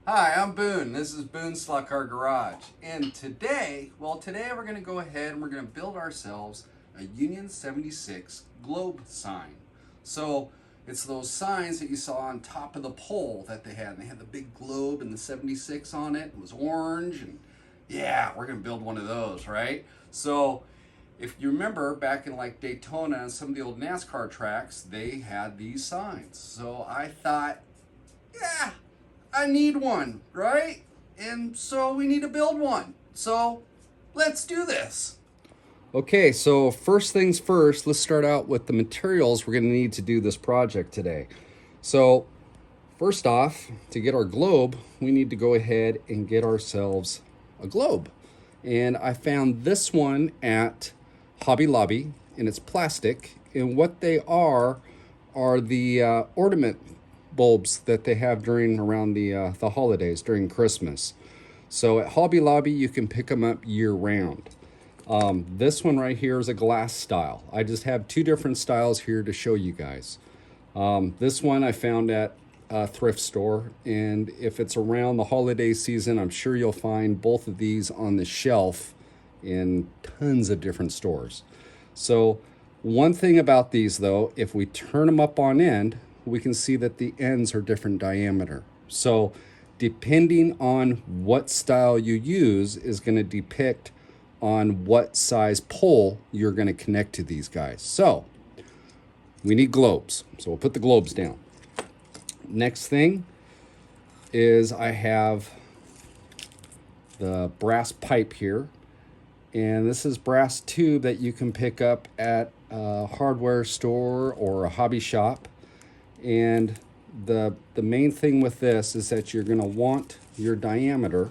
Hi, I'm Boone. This is Boone's Slot Car Garage. And today we're going to go ahead and we're going to build ourselves a Union 76 globe sign. So it's those signs that you saw on top of the pole that they had. And they had the big globe and the 76 on it. It was orange. And yeah, we're going to build one of those, right? So if you remember back in like Daytona and some of the old NASCAR tracks, they had these signs. So I thought, yeah, I need one, right? And so we need to build one. So let's do this. Okay, so first things first, let's start out with the materials we're going to need to do this project today. So first off, to get our globe, we need to go ahead and get ourselves a globe. And I found this one at Hobby Lobby, and it's plastic. And what they are the ornament bulbs that they have during around the holidays during Christmas. So at Hobby Lobby, you can pick them up year round. This one right here is a glass style. I just have two different styles here to show you guys. This one I found at a thrift store, and if it's around the holiday season, I'm sure you'll find both of these on the shelf in tons of different stores. So one thing about these though, if we turn them up on end, we can see that the ends are different diameter. So depending on what style you use is going to depict on what size pole you're going to connect to these guys. So we need globes. So we'll put the globes down. Next thing is I have the brass pipe here. And this is brass tube that you can pick up at a hardware store or a hobby shop. And the main thing with this is that you're going to want your diameter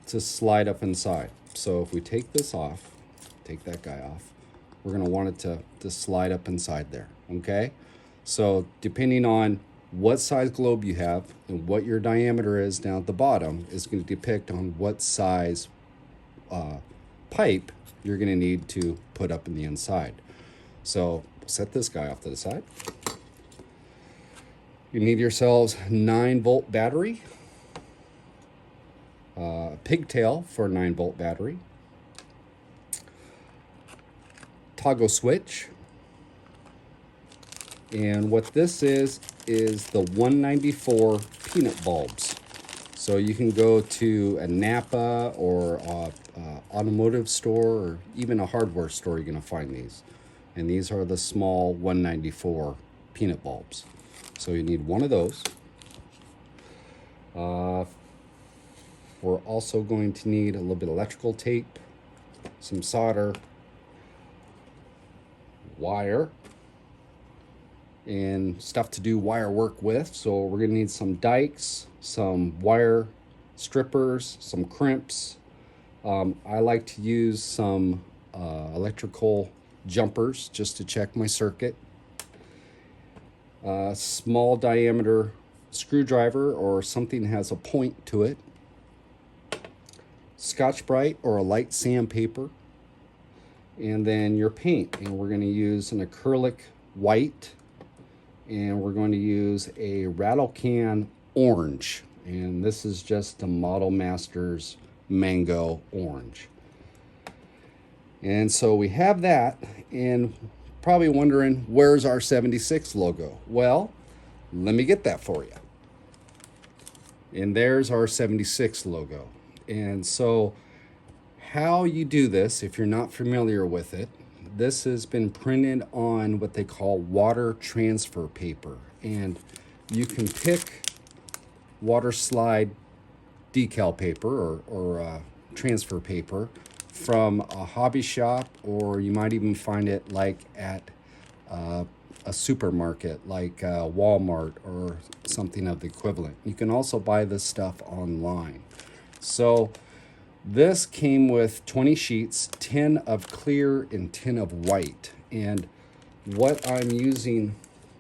to slide up inside. So if we take this off, take that guy off, we're going to want it to slide up inside there, okay? So depending on what size globe you have and what your diameter is down at the bottom is going to depict on what size pipe you're going to need to put up in the inside. So set this guy off to the side. You need yourselves 9-volt battery, pigtail for a 9-volt battery, toggle switch, and what this is the 194 peanut bulbs. So you can go to a Napa or a automotive store or even a hardware store, you're going to find these. And these are the small 194 peanut bulbs. So you need one of those. We're also going to need a little bit of electrical tape, some solder, wire, and stuff to do wire work with. So we're going to need some dikes, some wire strippers, some crimps. I like to use some electrical jumpers just to check my circuit. Small diameter screwdriver or something that has a point to it. Scotch-Brite or a light sandpaper. And then your paint. And we're going to use an acrylic white. And we're going to use a rattle can orange. And this is just the Model Masters Mango Orange. And so we have that, and probably wondering, where's our 76 logo? Well, let me get that for you. And there's our 76 logo. And so how you do this, if you're not familiar with it, this has been printed on what they call water transfer paper. And you can pick water slide decal paper or transfer paper from a hobby shop, or you might even find it like at a supermarket like Walmart or something of the equivalent. You can also buy this stuff online. So this came with 20 sheets, 10 of clear and 10 of white. And what I'm using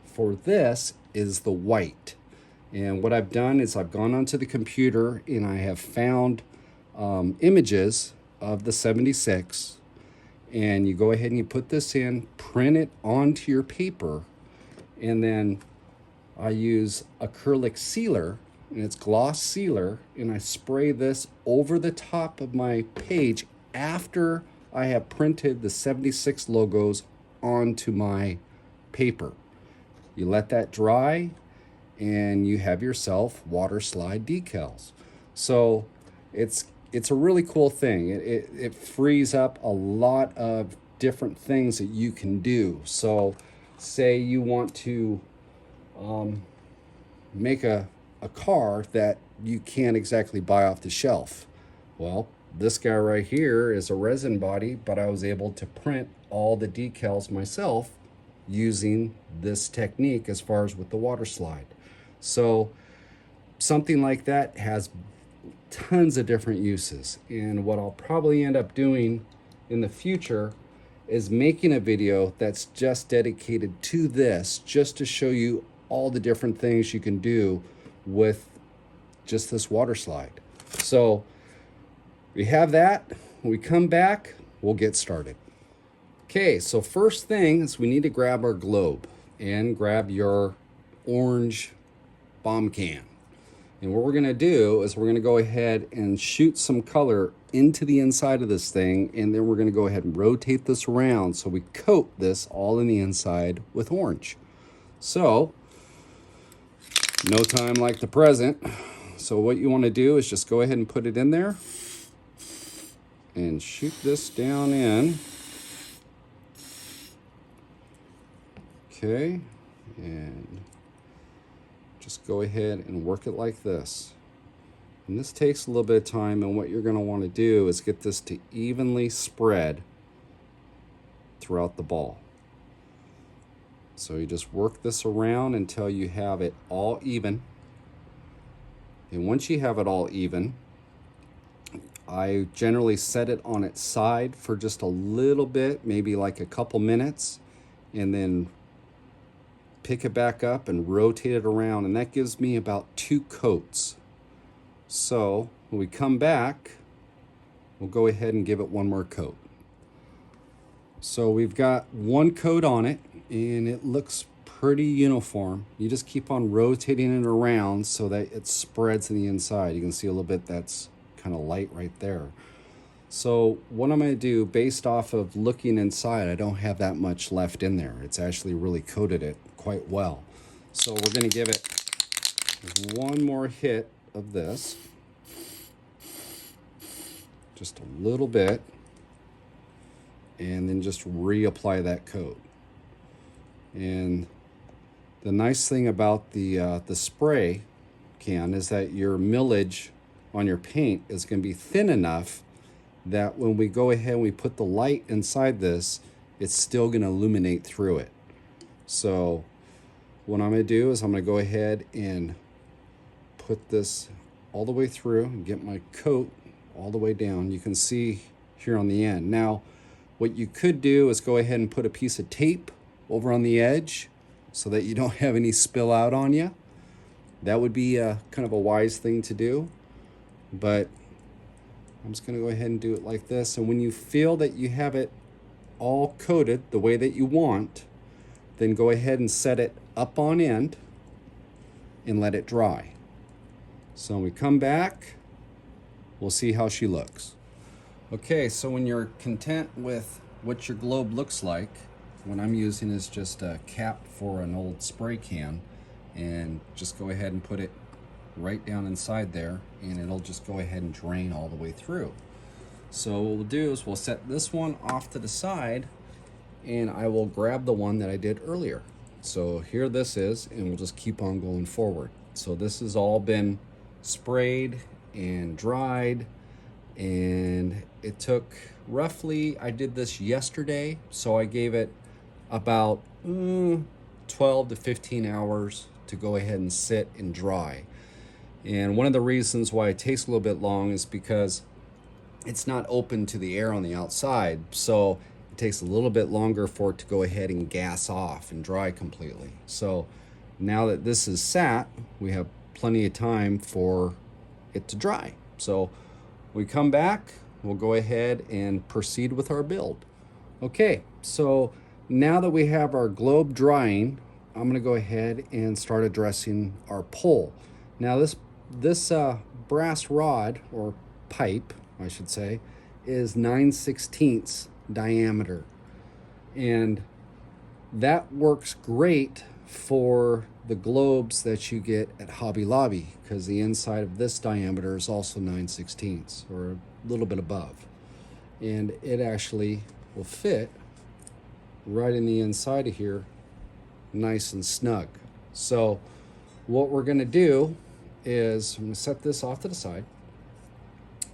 for this is the white. And what I've done is I've gone onto the computer and I have found images of the 76, and you go ahead and you put this in, print it onto your paper, and then I use acrylic sealer and it's gloss sealer, and I spray this over the top of my page after I have printed the 76 logos onto my paper. You let that dry and you have yourself water slide decals. So it's a really cool thing. It frees up a lot of different things that you can do. So say you want to make a car that you can't exactly buy off the shelf. Well, this guy right here is a resin body, but I was able to print all the decals myself using this technique as far as with the water slide. So something like that has tons of different uses. And what I'll probably end up doing in the future is making a video that's just dedicated to this, just to show you all the different things you can do with just this water slide. So we have that. When we come back, we'll get started. Okay, so first thing is we need to grab our globe and grab your orange bomb can. And what we're gonna do is we're gonna go ahead and shoot some color into the inside of this thing, and then we're gonna go ahead and rotate this around so we coat this all in the inside with orange. So, no time like the present. So what you wanna do is just go ahead and put it in there and shoot this down in. Okay, and just go ahead and work it like this. And this takes a little bit of time, and what you're going to want to do is get this to evenly spread throughout the ball. So you just work this around until you have it all even. And once you have it all even, I generally set it on its side for just a little bit, maybe like a couple minutes, and then pick it back up and rotate it around, and that gives me about 2 coats. So when we come back, we'll go ahead and give it one more coat. So we've got 1 coat on it, and it looks pretty uniform. You just keep on rotating it around so that it spreads in the inside. You can see a little bit that's kind of light right there. So what I'm going to do, based off of looking inside, I don't have that much left in there. It's actually really coated it quite well. So we're going to give it one more hit of this, just a little bit, and then just reapply that coat. And the nice thing about the spray can is that your millage on your paint is going to be thin enough that when we go ahead and we put the light inside this, it's still going to illuminate through it. So what I'm going to do is I'm going to go ahead and put this all the way through and get my coat all the way down. You can see here on the end. Now, what you could do is go ahead and put a piece of tape over on the edge so that you don't have any spill out on you. That would be kind of a wise thing to do, but I'm just going to go ahead and do it like this. And when you feel that you have it all coated the way that you want, then go ahead and set it up on end and let it dry. So when we come back, we'll see how she looks. Okay, so when you're content with what your globe looks like, what I'm using is just a cap for an old spray can, and just go ahead and put it right down inside there, and it'll just go ahead and drain all the way through. So what we'll do is we'll set this one off to the side, and I will grab the one that I did earlier. So here this is, and we'll just keep on going forward. So this has all been sprayed and dried, and it took roughly, I did this yesterday, so I gave it about 12 to 15 hours to go ahead and sit and dry. And one of the reasons why it takes a little bit long is because it's not open to the air on the outside, so it takes a little bit longer for it to go ahead and gas off and dry completely. So now that this is sat, we have plenty of time for it to dry. So we come back, we'll go ahead and proceed with our build. Okay, so now that we have our globe drying, I'm going to go ahead and start addressing our pole. Now this this brass rod, or pipe, I should say, is 9/16 diameter. And that works great for the globes that you get at Hobby Lobby, because the inside of this diameter is also 9/16, or a little bit above. And it actually will fit right in the inside of here, nice and snug. So what we're going to do is I'm going to set this off to the side,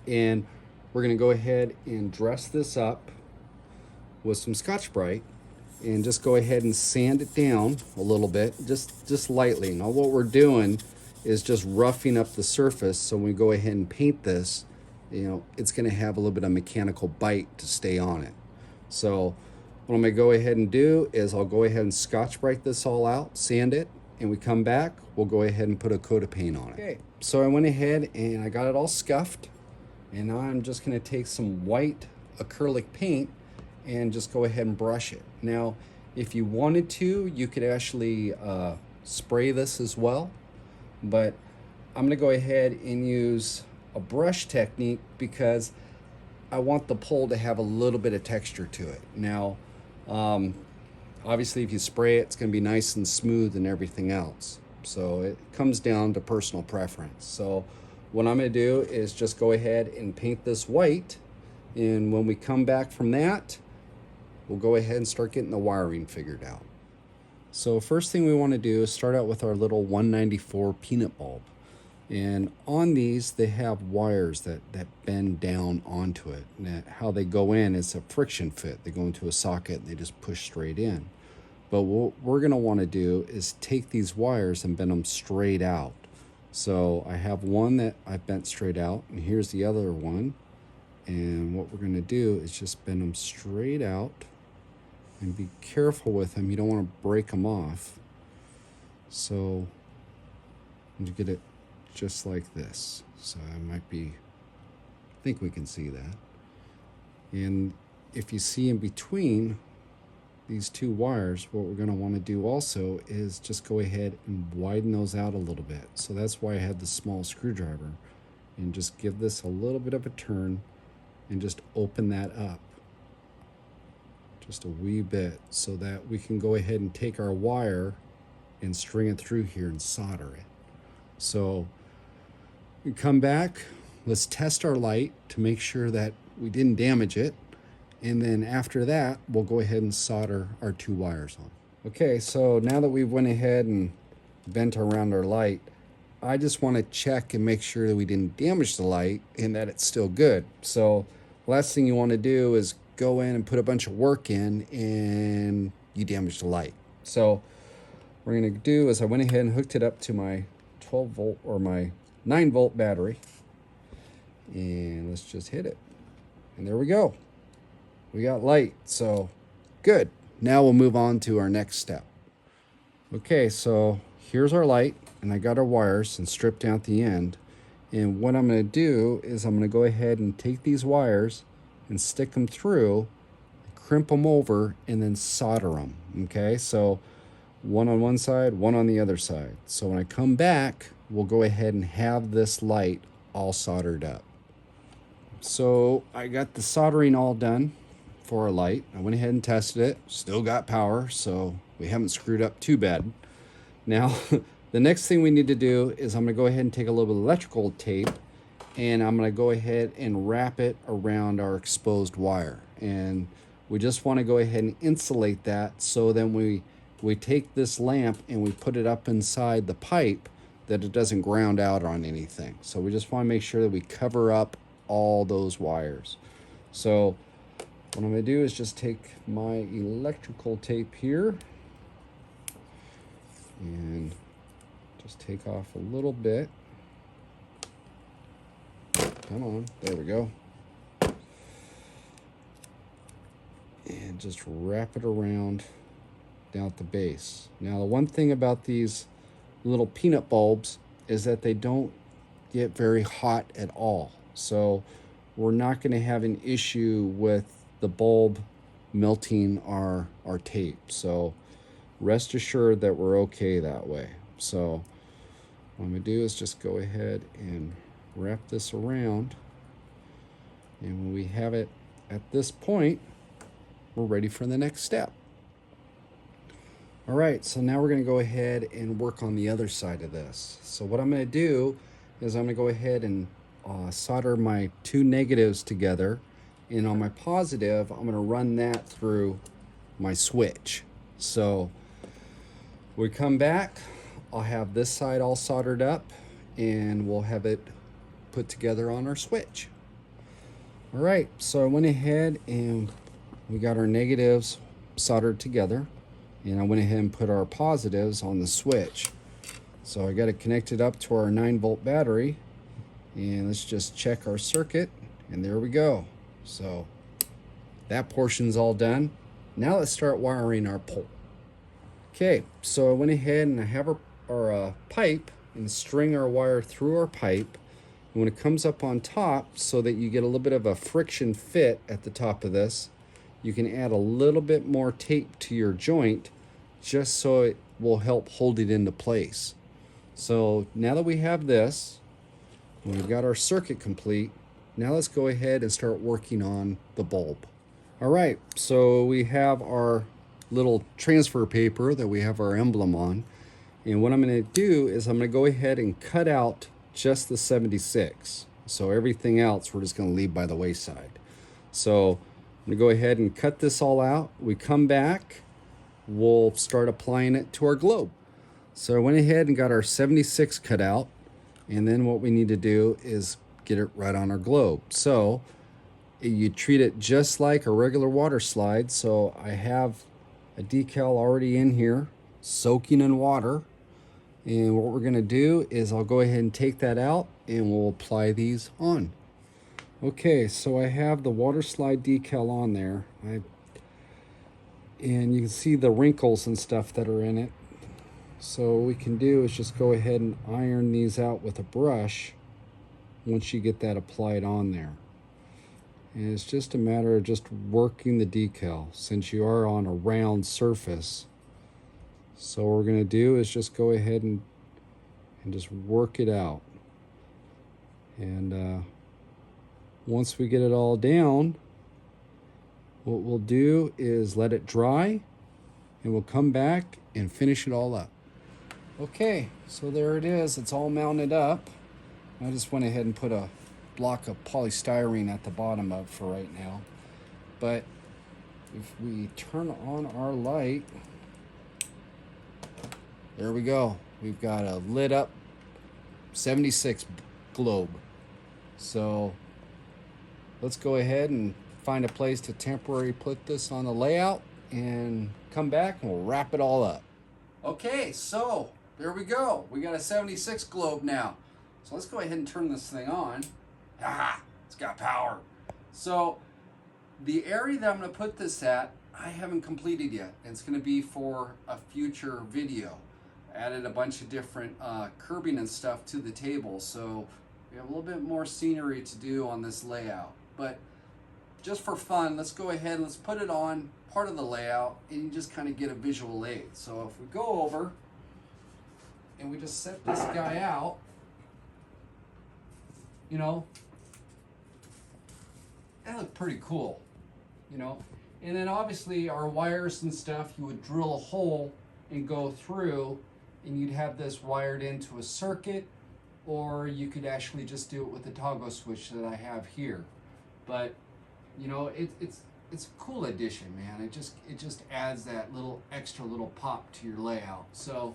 and we're going to go ahead and dress this up with some Scotch-Brite, and just go ahead and sand it down a little bit, just lightly. Now what we're doing is just roughing up the surface, so when we go ahead and paint this, it's going to have a little bit of mechanical bite to stay on it. So what I'm going to go ahead and do is I'll go ahead and Scotch-Brite this all out, sand it, and we come back, we'll go ahead and put a coat of paint on it. Okay, so I went ahead and I got it all scuffed, and now I'm just going to take some white acrylic paint and just go ahead and brush it. Now, if you wanted to, you could actually spray this as well, but I'm gonna go ahead and use a brush technique because I want the pole to have a little bit of texture to it. Now, obviously if you spray it, it's gonna be nice and smooth and everything else. So it comes down to personal preference. So what I'm gonna do is just go ahead and paint this white, and when we come back from that, we'll go ahead and start getting the wiring figured out. So first thing we want to do is start out with our little 194 peanut bulb. And on these, they have wires that bend down onto it. And how they go in is a friction fit. They go into a socket and they just push straight in. But what we're going to want to do is take these wires and bend them straight out. So I have one that I bent straight out, and here's the other one. And what we're going to do is just bend them straight out. And be careful with them. You don't want to break them off. So you get it just like this. So I think we can see that. And if you see in between these two wires, what we're going to want to do also is just go ahead and widen those out a little bit. So that's why I had the small screwdriver, and just give this a little bit of a turn and just open that up just a wee bit, so that we can go ahead and take our wire and string it through here and solder it. So we come back, let's test our light to make sure that we didn't damage it, and then after that we'll go ahead and solder our two wires on. Okay, so now that we've went ahead and bent around our light, I just want to check and make sure that we didn't damage the light and that it's still good. So last thing you want to do is go in and put a bunch of work in and you damage the light. So what we're going to do is I went ahead and hooked it up to my 12 volt or my 9 volt battery, and let's just hit it, and there we go, we got light. So good. Now we'll move on to our next step. Okay, so here's our light, and I got our wires and stripped down at the end, and what I'm going to do is I'm going to go ahead and take these wires and stick them through, crimp them over, and then solder them. Okay, so one on one side, one on the other side. So when I come back, we'll go ahead and have this light all soldered up. So I got the soldering all done for our light. I went ahead and tested it, still got power, so we haven't screwed up too bad. Now the next thing we need to do is I'm going to go ahead and take a little bit of electrical tape, and I'm going to go ahead and wrap it around our exposed wire. And we just want to go ahead and insulate that, so then we take this lamp and we put it up inside the pipe, that it doesn't ground out on anything. So we just want to make sure that we cover up all those wires. So what I'm going to do is just take my electrical tape here and just take off a little bit. Come on, there we go. And just wrap it around down at the base. Now the one thing about these little peanut bulbs is that they don't get very hot at all. So we're not going to have an issue with the bulb melting our tape. So rest assured that we're okay that way. So What I'm going to do is just go ahead and wrap this around. And when we have it at this point, we're ready for the next step. All right, so now we're going to go ahead and work on the other side of this. So what I'm going to do is I'm going to go ahead and solder my two negatives together. And on my positive, I'm going to run that through my switch. So we come back, I'll have this side all soldered up, and we'll have it put together on our switch. All right, so I went ahead and we got our negatives soldered together, and I went ahead and put our positives on the switch. So I got it connected up to our 9-volt battery, and let's just check our circuit, and there we go. So that portion's all done. Now let's start wiring our pole. Okay, so I went ahead and I have our pipe and string our wire through our pipe. And when it comes up on top, so that you get a little bit of a friction fit at the top of this, you can add a little bit more tape to your joint just so it will help hold it into place. So now that we have this, and we've got our circuit complete, now let's go ahead and start working on the bulb. All right, so we have our little transfer paper that we have our emblem on. And what I'm going to do is I'm going to go ahead and cut out just the 76. So everything else we're just going to leave by the wayside. So I'm going to go ahead and cut this all out. We come back, we'll start applying it to our globe. So I went ahead and got our 76 cut out. And then what we need to do is get it right on our globe. So you treat it just like a regular water slide. So I have a decal already in here, soaking in water. And what we're going to do is I'll go ahead and take that out and we'll apply these on. Okay, so I have the water slide decal on there. And you can see the wrinkles and stuff that are in it. So what we can do is just go ahead and iron these out with a brush once you get that applied on there. And it's just a matter of just working the decal since you are on a round surface. So what we're going to do is just go ahead and just work it out. And once we get it all down, what we'll do is let it dry and we'll come back and finish it all up. Okay, so there it is. It's all mounted up. I just went ahead and put a block of polystyrene at the bottom of for right now. But if we turn on our light, there we go. We've got a lit up 76 globe. So let's go ahead and find a place to temporarily put this on the layout and come back and we'll wrap it all up. Okay, so there we go. We got a 76 globe now. So let's go ahead and turn this thing on. Ah, it's got power. So the area that I'm going to put this at, I haven't completed yet. It's going to be for a future video. Added a bunch of different curbing and stuff to the table, so we have a little bit more scenery to do on this layout. But just for fun, let's go ahead and let's put it on part of the layout and you just kind of get a visual aid. So if we go over and we just set this guy out, you know, that looked pretty cool, you know. And then obviously our wires and stuff, you would drill a hole and go through, and you'd have this wired into a circuit, or you could actually just do it with the toggle switch that I have here. But you know, it's a cool addition, man. It just adds that little extra little pop to your layout. So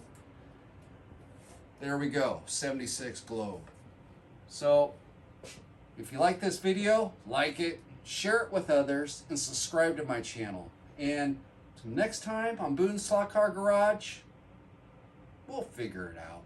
there we go, 76 globe. So if you like this video, like it, share it with others, and subscribe to my channel. And until next time on Boone Slot Car Garage, we'll figure it out.